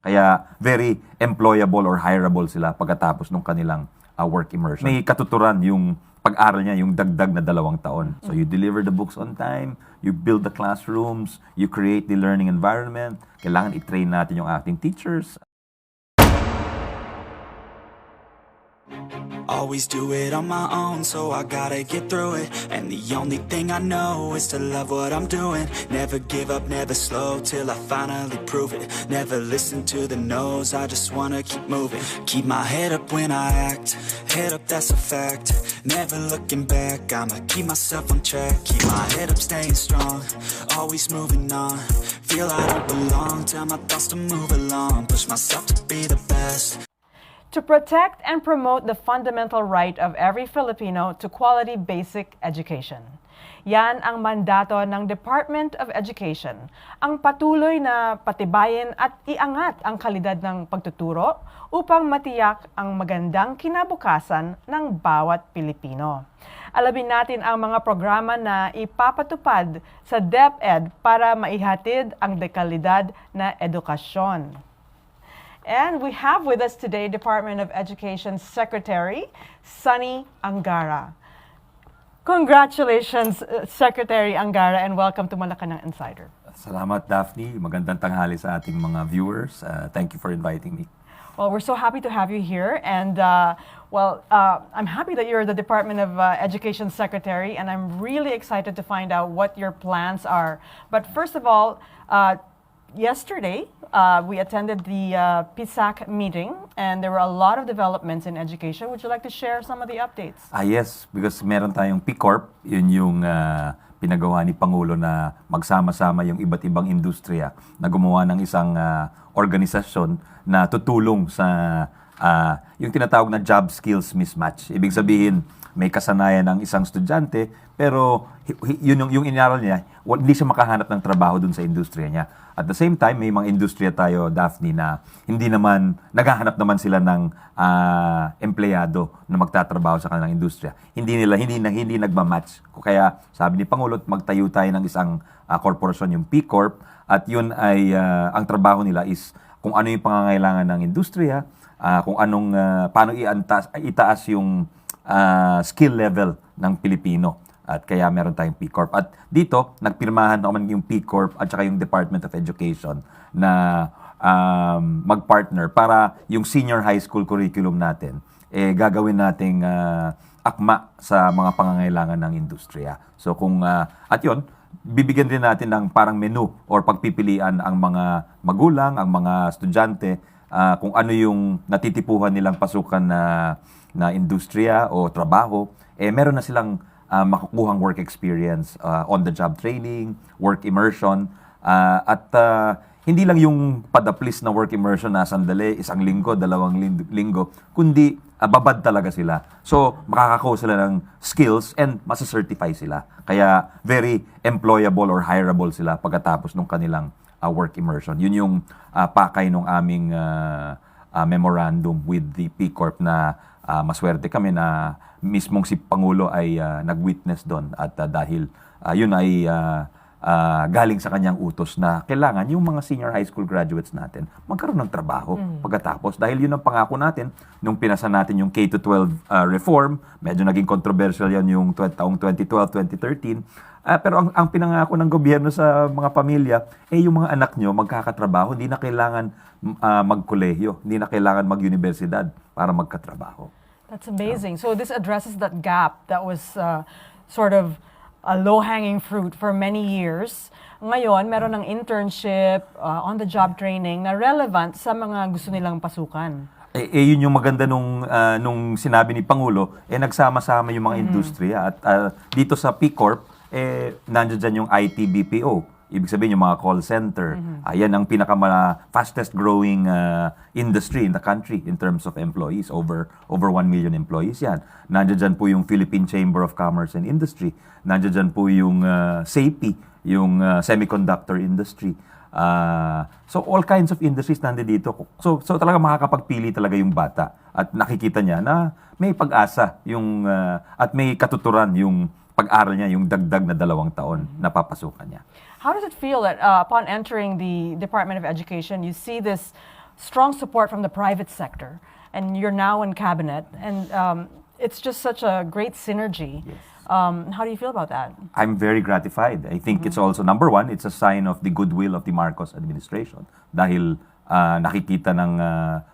Kaya very employable or hireable sila pagkatapos ng kanilang work immersion. May katuturan yung pag-aral niya, yung dagdag na 2 taon. So you deliver the books on time, you build the classrooms, you create the learning environment. Kailangan i-train natin yung ating teachers. Always do it on my own, so I gotta get through it. And the only thing I know is to love what I'm doing. Never give up, never slow, till I finally prove it. Never listen to the no's, I just wanna keep moving. Keep my head up when I act, head up, that's a fact. Never looking back, I'ma keep myself on track. Keep my head up, staying strong, always moving on. Feel I don't belong, tell my thoughts to move along. Push myself to be the best. To protect and promote the fundamental right of every Filipino to quality basic education. Yan ang mandato ng Department of Education, ang patuloy na patibayin at iangat ang kalidad ng pagtuturo upang matiyak ang magandang kinabukasan ng bawat Pilipino. Alamin natin ang mga programa na ipapatupad sa DepEd para maihatid ang dekalidad na edukasyon. And we have with us today Department of Education Secretary Sunny Angara. Congratulations, Secretary Angara, and welcome to Malacanang Insider. Salamat, Daphne. Magandang tanghali sa ating mga viewers. Thank you for inviting me. Well, we're so happy to have you here, and I'm happy that you're the Department of Education Secretary, and I'm really excited to find out what your plans are. But first of all, yesterday, we attended the PSAC meeting, and there were a lot of developments in education. Would you like to share some of the updates? Yes, because meron tayong P Corp, yun yung pinagawa ni Pangulo na magsama-sama yung iba't ibang industriya na gumawa ng isang organisasyon na tutulong sa yung tinatawag na job skills mismatch. Ibig sabihin, may kasanayan ng isang estudyante, pero yun yung inaral niya, hindi siya makahanap ng trabaho dun sa industriya niya. At the same time, may mga industriya tayo, Daphne, na hindi naman, naghahanap naman sila ng empleyado na magtatrabaho sa kanilang industriya. Hindi nagmamatch. Kaya sabi ni Pangulo, magtayo tayo ng isang korporasyon, yung P Corp, at yun ay, ang trabaho nila is kung ano yung pangangailangan ng industriya, kung anong, paano itaas yung skill level ng Pilipino. At kaya meron tayong P Corp. At dito, nagpirmahan naman yung P Corp at saka yung Department of Education na mag-partner para yung senior high school curriculum natin, gagawin nating akma sa mga pangangailangan ng industriya. So kung, at yun, bibigyan din natin ng parang menu or pagpipilian ang mga magulang, ang mga estudyante, kung ano yung natitipuhan nilang pasukan na industriya o trabaho, meron na silang makukuhang work experience, on-the-job training, work immersion, at hindi lang yung padaplis na work immersion na sandali, 1 linggo, 2 linggo, kundi babad talaga sila. So, makakakuha sila ng skills and masa-certify sila. Kaya very employable or hireable sila pagkatapos ng kanilang work immersion. Yun yung pakay ng aming memorandum with the P Corp na maswerte kami na mismong si Pangulo ay nag-witness doon at dahil yun ay galing sa kanyang utos na kailangan yung mga senior high school graduates natin magkaroon ng trabaho pagkatapos. Dahil yun ang pangako natin nung pinasa natin yung K-12 reform, medyo naging controversial yan yung taong 2012, 2013. Pero ang pinangako ng gobyerno sa mga pamilya, yung mga anak nyo magkakatrabaho, hindi na kailangan magkolehiyo, hindi na kailangan mag-universidad para magkatrabaho. That's amazing. So this addresses that gap that was sort of a low-hanging fruit for many years. Ngayon, meron ng internship, on-the-job training na relevant sa mga gusto nilang pasukan. Yun yung maganda nung sinabi ni Pangulo, nagsama-sama yung mga industriya. At dito sa P Corp, nandiyan dyan yung IT BPO. Ibig sabihin yung mga call center. Yan ang fastest growing industry in the country in terms of employees. Over 1 million employees yan. Nandiyan dyan po yung Philippine Chamber of Commerce and Industry. Nandiyan dyan po yung SAPI, yung semiconductor industry. So all kinds of industries nandito. So talaga makakapagpili talaga yung bata. At nakikita niya na may pag-asa yung, at may katuturan yung pag-aral niya, yung dagdag na 2 taon na papasukan niya. How does it feel that upon entering the Department of Education, you see this strong support from the private sector, and you're now in cabinet, and it's just such a great synergy. Yes. How do you feel about that? I'm very gratified. I think it's also, number one, it's a sign of the goodwill of the Marcos administration. Dahil nakikita ng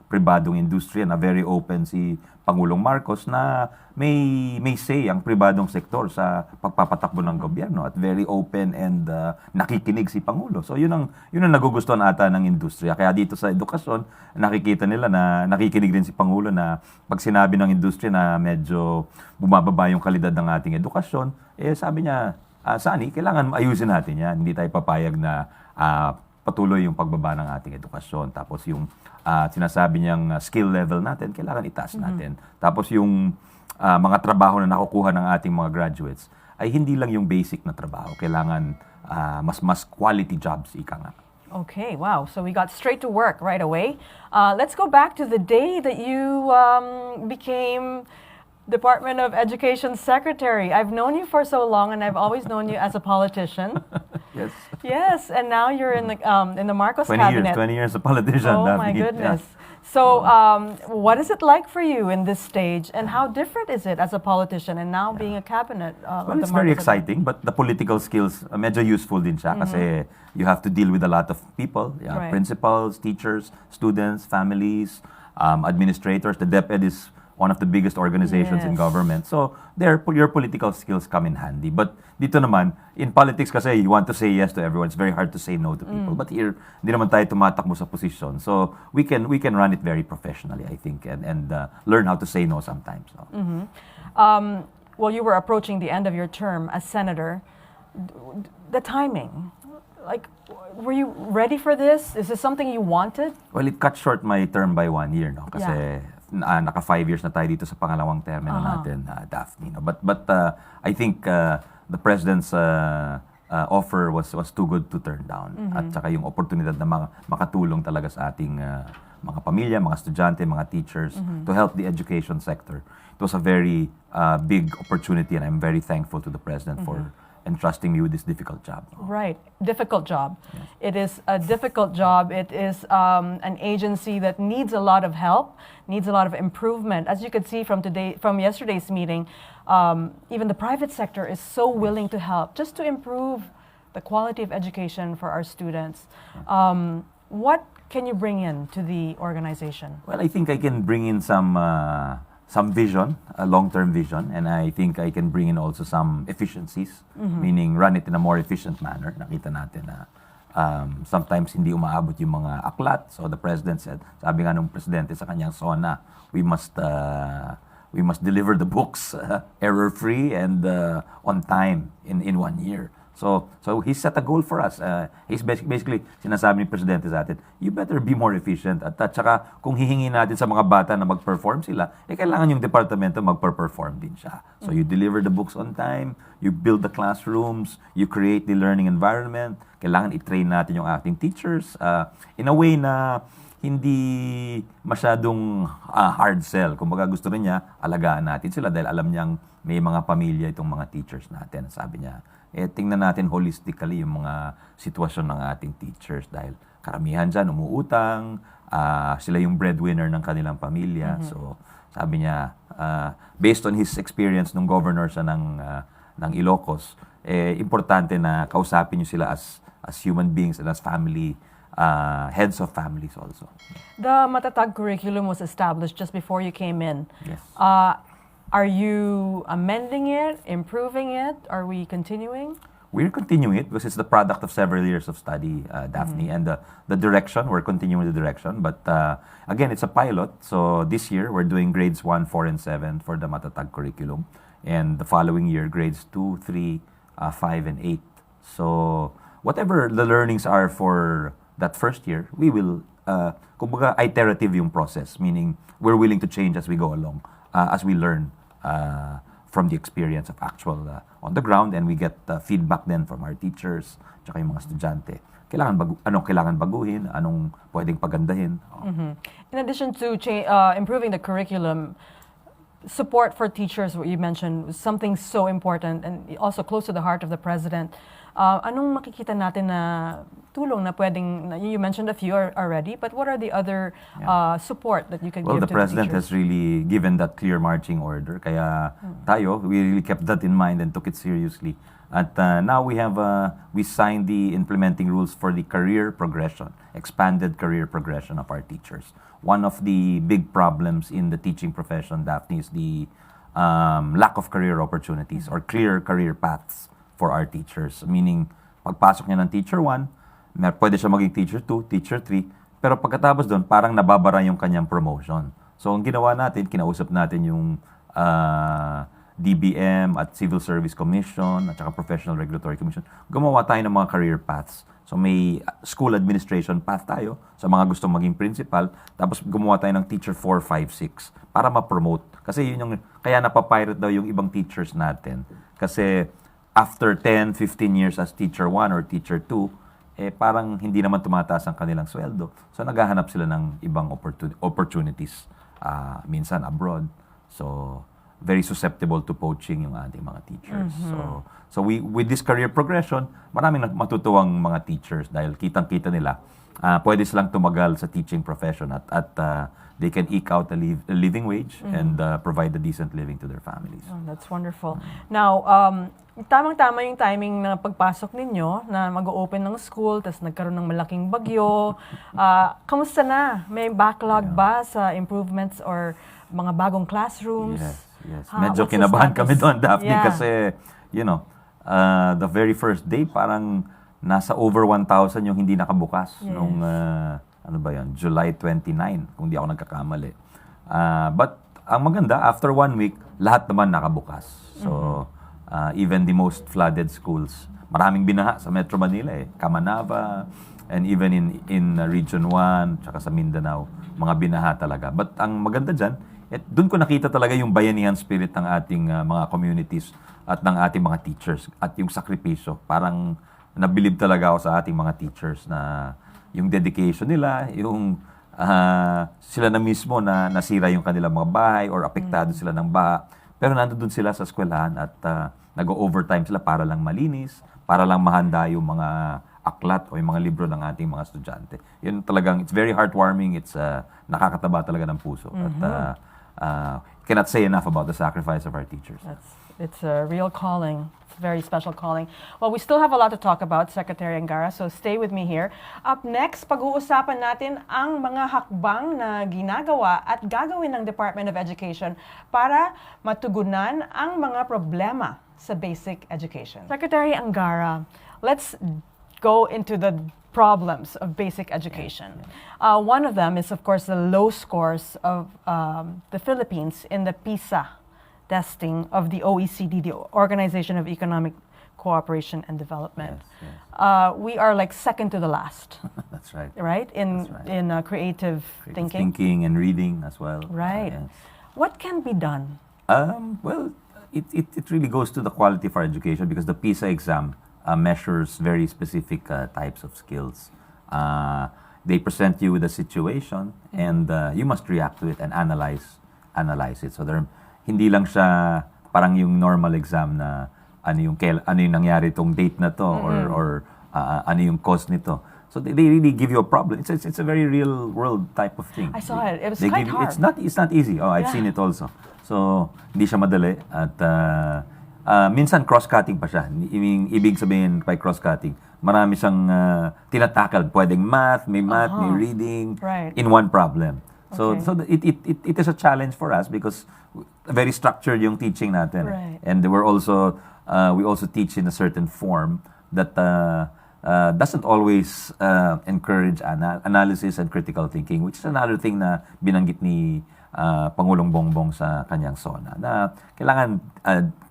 pribadong industriya na very open si Pangulong Marcos na may say ang pribadong sektor sa pagpapatakbo ng gobyerno at very open and nakikinig si Pangulo. So yun ang nagugustuhan ata ng industriya. Kaya dito sa edukasyon, nakikita nila na nakikinig din si Pangulo na pag sinabi ng industriya na medyo bumababa yung kalidad ng ating edukasyon, sabi niya, Sani, kailangan ayusin natin yan. Hindi tayo papayag na patuloy yung pagbaba ng ating edukasyon. Tapos yung sinasabi niyang skill level natin, kailangan itaas natin. Tapos yung mga trabaho na nakukuha ng ating mga graduates ay hindi lang yung basic na trabaho. Kailangan mas quality jobs, ika nga. Okay, wow. So we got straight to work right away. Let's go back to the day that you became Department of Education Secretary. I've known you for so long, and I've always known you as a politician. Yes. Yes, and now you're in the Marcos 20 cabinet. 20 years a politician. Oh my Daphne. goodness. Yeah. So, what is it like for you in this stage, and how different is it as a politician and now being a cabinet? Well, it's very exciting, but the political skills, medyo useful din siya kasi you have to deal with a lot of people, Right. principals, teachers, students, families, administrators. The Deped is one of the biggest organizations in Yes. government. So, your political skills come in handy. But dito naman, in politics kasi you want to say yes to everyone. It's very hard to say no to people. But here, hindi naman tayo tumatakbo sa posisyon. So, we can run it very professionally, I think, and learn how to say no sometimes. So. Well, you were approaching the end of your term as senator. The timing, like, were you ready for this? Is this something you wanted? Well, it cut short my term by 1 year, no? Kasi naka 5 years na tayo dito sa pangalawang termino natin, Daphne. No? But I think the president's offer was too good to turn down. At saka yung oportunidad na makatulong talaga sa ating mga pamilya, mga estudyante, mga teachers to help the education sector. It was a very big opportunity, and I'm very thankful to the president for entrusting me with this difficult job. Right, difficult job. Yes. It is a difficult job. It is an agency that needs a lot of help, needs a lot of improvement. As you could see from yesterday's meeting, even the private sector is so willing to help just to improve the quality of education for our students. What can you bring in to the organization? Well, I think I can bring in some vision, a long-term vision, and I think I can bring in also some efficiencies, meaning run it in a more efficient manner. Nakita natin na sometimes hindi umaabot yung mga aklat. So the president said, sabi nga nung presidente sa kanyang SONA, we must deliver the books error-free and on time in 1 year. So he set a goal for us. He's basically sinasabi ni Presidente sa atin, you better be more efficient. At saka kung hihingi natin sa mga bata na mag-perform sila, kailangan yung departamento mag-perform din siya. So you deliver the books on time, you build the classrooms, you create the learning environment. Kailangan i-train natin yung ating teachers in a way na hindi masyadong hard sell. Kung baga gusto rin niya, alagaan natin sila dahil alam niyang may mga pamilya itong mga teachers natin. Sabi niya, tingnan natin holistically yung mga sitwasyon ng ating teachers dahil karamihan dyan umuutang, sila yung breadwinner ng kanilang pamilya. So sabi niya, based on his experience nung governor siya ng Ilocos, importante na kausapin niyo sila as human beings and as family, heads of families also. The Matatag Curriculum was established just before you came in. Yes. Are you amending it, improving it? Are we continuing? We're continuing it because it's the product of several years of study, Daphne. And the direction, we're continuing the direction. But again, it's a pilot. So this year, we're doing grades 1, 4, and 7 for the Matatag Curriculum. And the following year, grades 2, 3, 5, and 8. So whatever the learnings are for that first year, we will, kumbaga, iterative yung process. Meaning, we're willing to change as we go along, as we learn from the experience of actual on the ground, and we get feedback then from our teachers tsaka yung mga estudyante. Anong kailangan baguhin, anong pwedeng pagandahin. In addition to improving the curriculum, support for teachers, what you mentioned, was something so important and also close to the heart of the president. anong makikita natin na tulong na pwedeng, you mentioned a few already, but what are the other support that you can Well, give the to President the teachers? has really given that clear marching order. Kaya tayo, we really kept that in mind and took it seriously. At now we signed the implementing rules for the career progression, expanded career progression of our teachers. One of the big problems in the teaching profession, Daphne, is the lack of career opportunities or clear career paths for our teachers. Meaning, pagpasok niya ng teacher 1, pwede siya maging teacher 2, teacher 3, pero pagkatapos doon, parang nababara yung kanyang promotion. So, ang ginawa natin, kinausap natin yung DBM at Civil Service Commission at saka Professional Regulatory Commission. Gumawa tayo ng mga career paths. So, may school administration path tayo sa mga gustong maging principal. Tapos, gumawa tayo ng teacher 4, 5, 6 para ma-promote. Kasi yun yung, kaya napapirate daw yung ibang teachers natin. Kasi, after 10, 15 years as teacher 1 or teacher 2, parang hindi naman tumataas ang kanilang sweldo. So, naghahanap sila ng ibang opportunities, minsan abroad. So, very susceptible to poaching yung ating mga teachers. So we with this career progression, maraming matutuwang mga teachers dahil kitang-kita nila, pwede silang tumagal sa teaching profession at they can eke out a living wage and provide a decent living to their families. Oh, that's wonderful. Now, tamang-tama yung timing na pagpasok ninyo na mag-open ng school, tapos nagkaroon ng malaking bagyo. Kamusta na? May backlog ba sa improvements or mga bagong classrooms? Yes. What's Medyo the kinabahan status? kami doon, Daphne, Yeah. kasi, the very first day, parang nasa over 1,000 yung hindi nakabukas nung, July 29, kung di ako nagkakamali. But, ang maganda, after 1 week, lahat naman nakabukas. So, even the most flooded schools, maraming binaha sa Metro Manila Kamanava, and even in Region 1, tsaka sa Mindanao, mga binaha talaga. But ang maganda dyan, doon ko nakita talaga yung bayanihan spirit ng ating mga communities at ng ating mga teachers at yung sakripisyo. Parang nabilib talaga ako sa ating mga teachers na yung dedication nila, yung sila na mismo na nasira yung kanilang mga bahay or apektado sila ng baha. Pero nandoon sila sa eskwelahan at nag-overtime sila para lang malinis, para lang mahanda yung mga aklat o yung mga libro ng ating mga estudyante. Yun talagang, it's very heartwarming, it's nakakataba talaga ng puso. At cannot say enough about the sacrifice of our teachers. It's a real calling. It's a very special calling. Well, we still have a lot to talk about, Secretary Angara, so stay with me here. Up next, pag-uusapan natin ang mga hakbang na ginagawa at gagawin ng Department of Education para matugunan ang mga problema sa basic education. Secretary Angara, let's go into the problems of basic education. One of them is, of course, the low scores of the Philippines in the PISA testing of the OECD, the Organization of Economic Cooperation and Development. Yes. We are like second to the last, That's right. right? In creative thinking. Thinking and reading as well. Right. Yes. What can be done? Well, it really goes to the quality of our education because the PISA exam measures very specific types of skills. They present you with a situation and you must react to it and analyze it. So hindi lang siya parang yung normal exam na ano yung nangyari tong date na to or ano yung cause nito. So they really give you a problem. It's a very real world type of thing. I saw it. It was They quite give- hard. It's not easy. Oh, I've seen it also. So hindi siya madali at minsan cross-cutting pa siya. Ibig sabihin by cross-cutting, marami siyang tinatakal. Pwedeng math, may reading Right. in one problem. So Okay. so it is a challenge for us because very structured yung teaching natin. Right. And we also teach in a certain form that doesn't always encourage analysis and critical thinking, which is another thing na binanggit ni Pangulong Bongbong sa kanyang SONA na kailangan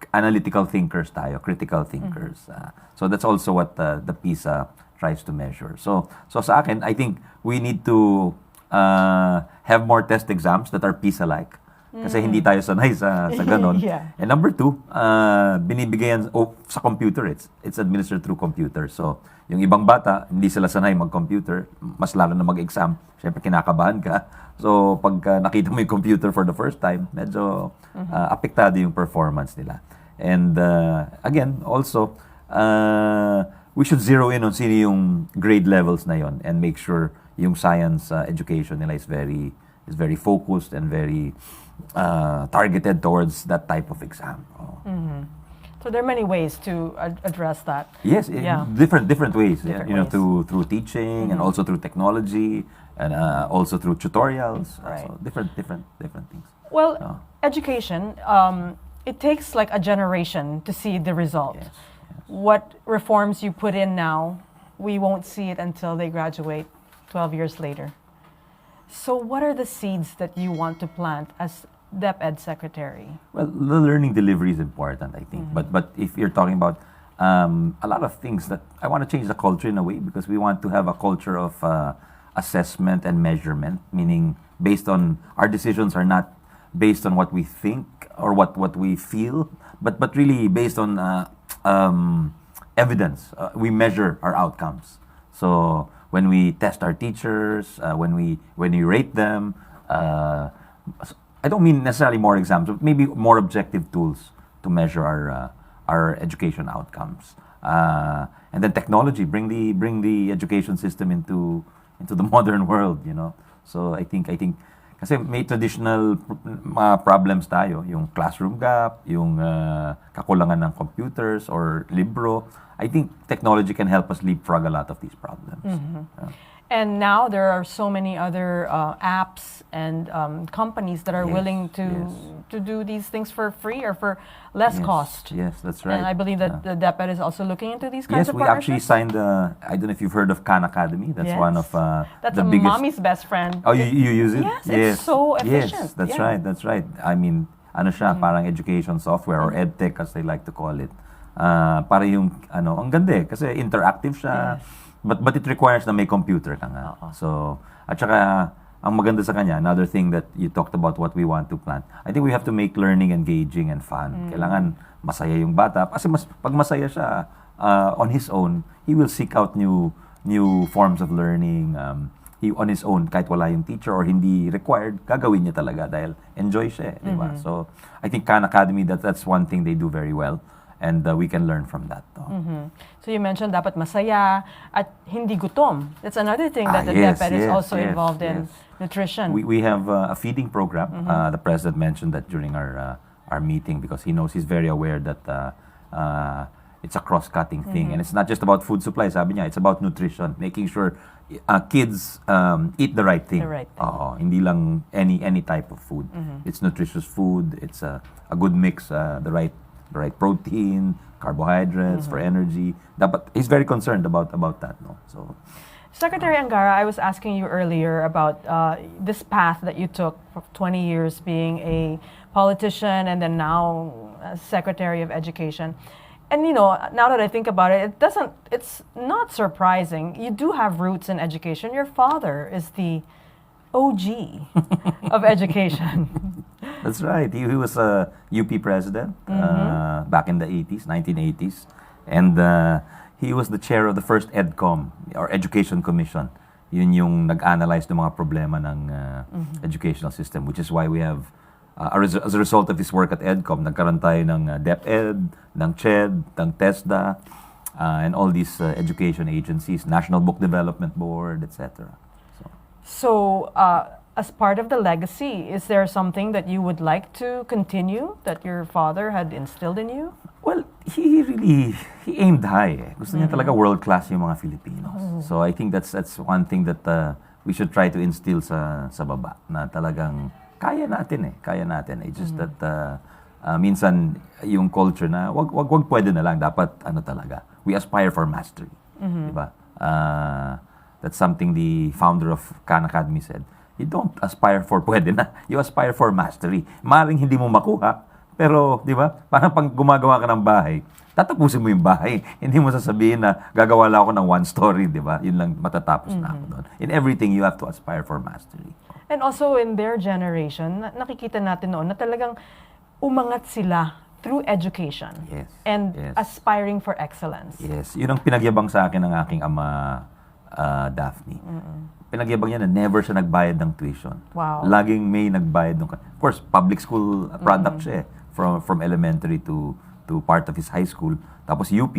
analytical thinkers tayo, critical thinkers. So that's also what the PISA tries to measure. So sa akin, I think we need to have more test exams that are PISA-like. Kasi hindi tayo sanay sa ganon. Yeah. And number 2, binibigyan sa computer. It's administered through computer. So, yung ibang bata, hindi sila sanay mag-computer. Mas lalo na mag-exam. Siyempre, kinakabahan ka. So, pag nakita mo yung computer for the first time, medyo apektado yung performance nila. And again, also, we should zero in on sino yung grade levels na yon and make sure yung science education nila is very focused and very targeted towards that type of exam. So there are many ways to address that. Yes, Yeah. different ways. Different you know, ways. through teaching and also through technology and also through tutorials. Right. So different things. Well, Oh. education, it takes like a generation to see the result. Yes. What reforms you put in now, we won't see it until they graduate 12 years later. So what are the seeds that you want to plant as DepEd Secretary? Well, the learning delivery is important, I think. But if you're talking about a lot of things that I want to change the culture in a way because we want to have a culture of assessment and measurement, meaning based on our decisions are not based on what we think or what we feel, but really based on evidence. We measure our outcomes. So when we test our teachers, when we rate them, I don't mean necessarily more exams, but maybe more objective tools to measure our education outcomes. And then technology, bring the education system into the modern world, you know. So I think kasi may traditional problems tayo, yung classroom gap, yung kakulangan ng computers or libro. I think technology can help us leapfrog a lot of these problems. And now there are so many other apps and companies that are Yes, willing yes. to do these things for free or for less Yes, cost. Yes, that's right. And I believe that the DepEd is also looking into these kinds Yes, of we actually partnerships. signed I don't know if you've heard of Khan Academy. That's Yes. one of That's the a biggest. mommy's best friend. Oh, you use it? Yes, it's so efficient. Yes, that's Yeah. right. That's right. I mean, ano siya, parang education software or edtech as they like to call it. Para yung ang ganda kasi interactive siya. Yes. But it requires na may computer ka nga. So, at saka ang maganda sa kanya, another thing that you talked about what we want to plant. I think we have to make learning engaging and fun. Kailangan masaya yung bata kasi pag masaya siya on his own, he will seek out new forms of learning. He on his own kahit wala yung teacher or hindi required, gagawin niya talaga dahil enjoy siya, di ba? So, I think Khan Academy that's one thing they do very well. And we can learn from that. So you mentioned dapat masaya at hindi gutom. That's another thing that the Yes, DepEd is yes, also yes, involved in yes. nutrition. We have a feeding program. The president mentioned that during our meeting because he knows he's very aware that it's a cross-cutting thing and it's not just about food supply. Sabi niya, it's about nutrition, making sure kids eat the right thing. The right thing. Oo, hindi lang any type of food. It's nutritious food. It's a good mix. The right protein, carbohydrates for energy. Dapat he's very concerned about that. No, so. Secretary Angara, I was asking you earlier about this path that you took for 20 years being a politician and then now Secretary of Education. And now that I think about it, it's not surprising. You do have roots in education. Your father is the OG of education. That's right. He was a UP president back in the 1980s. And he was the chair of the first EDCOM, or Education Commission. Yun yung nag-analyze ng mga problema ng educational system, which is why we have, as a result of his work at EDCOM, nagkaroon tayo ng DepEd, ng CHED, ng TESDA, and all these education agencies, National Book Development Board, etc. So, as part of the legacy, is there something that you would like to continue that your father had instilled in you? Well, he aimed high. Gusto niya talaga world-class yung mga Filipinos. So I think that's one thing that we should try to instill sa baba na talagang kaya natin. It's just that minsan yung culture na wag pwede na lang, dapat talaga. We aspire for mastery. Diba? That's something the founder of Khan Academy said. You don't aspire for pwede na. You aspire for mastery. Maring hindi mo makuha, pero, di ba, parang pag gumagawa ka ng bahay, tatapusin mo yung bahay. Hindi mo sasabihin na gagawa lang ako ng one story, di ba? Yun lang, matatapos na ako doon. In everything, you have to aspire for mastery. And also in their generation, nakikita natin noon na talagang umangat sila through education Yes, and yes. aspiring for excellence. Yes, yun ang pinagyabang sa akin ng aking ama, Daphne. Pinagyabang niya na never siya nagbayad ng tuition. Wow. Laging may nagbayad ng. Of course, public school product siya from elementary to to part of his high school. Tapos UP,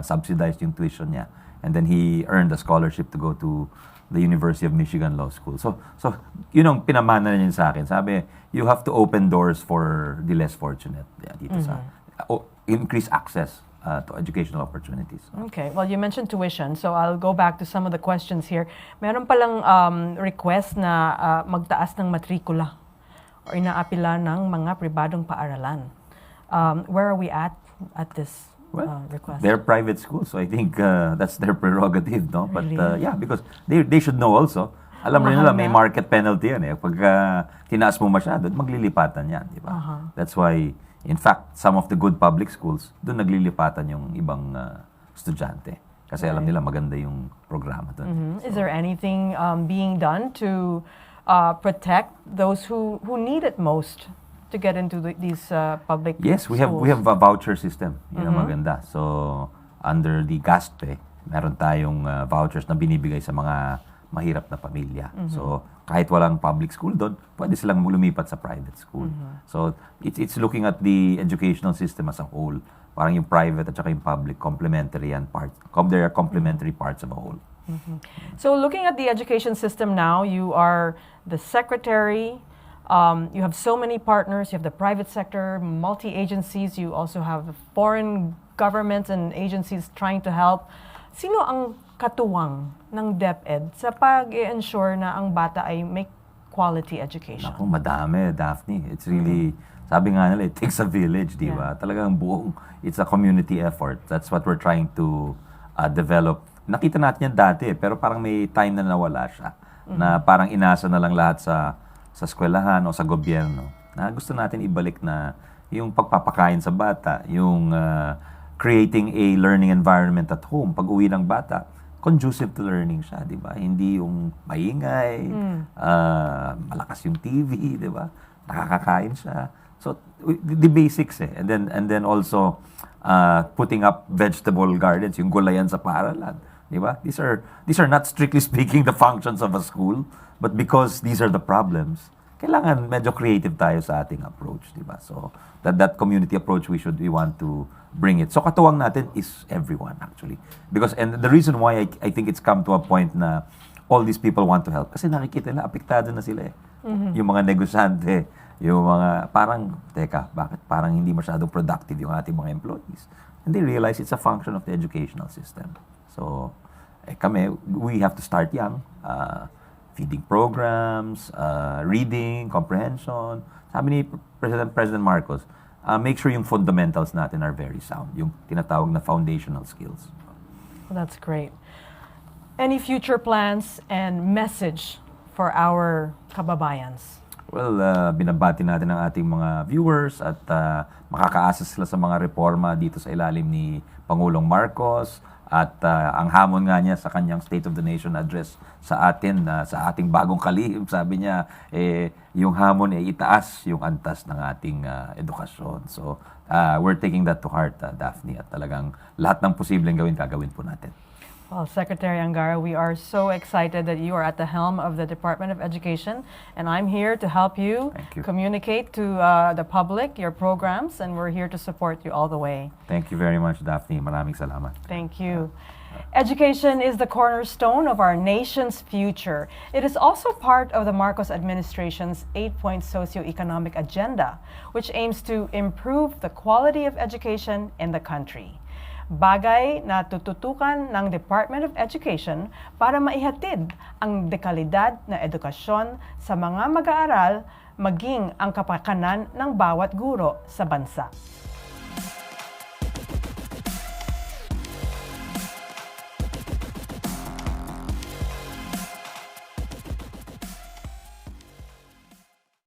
subsidized yung tuition niya. And then he earned a scholarship to go to the University of Michigan Law School. So yun ang pinamana niya sa akin. Sabi, you have to open doors for the less fortunate. Dito sa increase access to educational opportunities. Okay, well, you mentioned tuition, so I'll go back to some of the questions here. Meron palang request na magtaas ng matrikula or inaapila ng mga pribadong paaralan. Where are we at this request? They're private schools, so I think that's their prerogative, no? But Really? yeah, because they should know also. Alam rin nila, may market penalty yan eh. Pag tinaas mo masyado, maglilipatan yan, di ba? That's why, in fact, some of the good public schools, doon naglilipatan yung ibang estudyante. Kasi alam nila maganda yung programa doon. Is there anything being done to protect those who need it most to get into these public Yes, we schools? have a voucher system. Yun ang maganda. So, under the GASTPE, meron tayong vouchers na binibigay sa mga mahirap na pamilya. So, kahit walang public school doon, pwede silang lumipat sa private school. So, it's looking at the educational system as a whole. Parang yung private at saka yung public, complementary and they are complementary parts of a whole. So looking at the education system now, you are the secretary, you have so many partners, you have the private sector, multi-agencies, you also have foreign governments and agencies trying to help. Sino ang katuwang ng DepEd sa pag-i-ensure na ang bata ay may quality education? Naku, madami, Daphne. It's really, sabi nga nila, it takes a village, di ba? Talagang buong, it's a community effort. That's what we're trying to develop. Nakita natin yan dati, pero parang may time na nawala siya. Na parang inasa na lang lahat sa eskwelahan o sa gobyerno. Na gusto natin ibalik na yung pagpapakain sa bata, yung creating a learning environment at home. Pag uwi ng bata, conducive to learning siya, di ba? Hindi yung maingay, malakas yung TV, di ba? Nakakakain siya. So, the basics eh. And then also, putting up vegetable gardens, yung gulayan sa paaralan. Di ba? These are not strictly speaking the functions of a school, but because these are the problems, kailangan medyo creative tayo sa ating approach, di ba? So, that community approach we want to bring it. So, katuwang natin is everyone actually. And the reason why I think it's come to a point na all these people want to help, kasi nakikita nila, apektado na sila eh. Yung mga negosyante, yung mga parang, teka, bakit parang hindi masyadong productive yung ating mga employees? And they realize it's a function of the educational system. So, kami, we have to start young. Feeding programs, reading, comprehension. Sabi ni President Marcos, make sure yung fundamentals natin are very sound. Yung tinatawag na foundational skills. Well, that's great. Any future plans and message for our kababayans? Well, binabati natin ang ating mga viewers at makakaasa sila sa mga reforma dito sa ilalim ni Pangulong Marcos at ang hamon nga niya sa kanyang State of the Nation address sa atin, sa ating bagong kalihim, sabi niya, yung hamon ay itaas yung antas ng ating edukasyon. So, we're taking that to heart, Daphne, at talagang lahat ng posibleng gagawin po natin. Well, Secretary Angara, we are so excited that you are at the helm of the Department of Education, and I'm here to help you, communicate to the public your programs, and we're here to support you all the way. Thank you very much, Daphne. Maraming salamat. Thank you. Education is the cornerstone of our nation's future. It is also part of the Marcos administration's 8-point socioeconomic agenda, which aims to improve the quality of education in the country. Bagay na tututukan ng Department of Education para maihatid ang dekalidad na edukasyon sa mga mag-aaral maging ang kapakanan ng bawat guro sa bansa.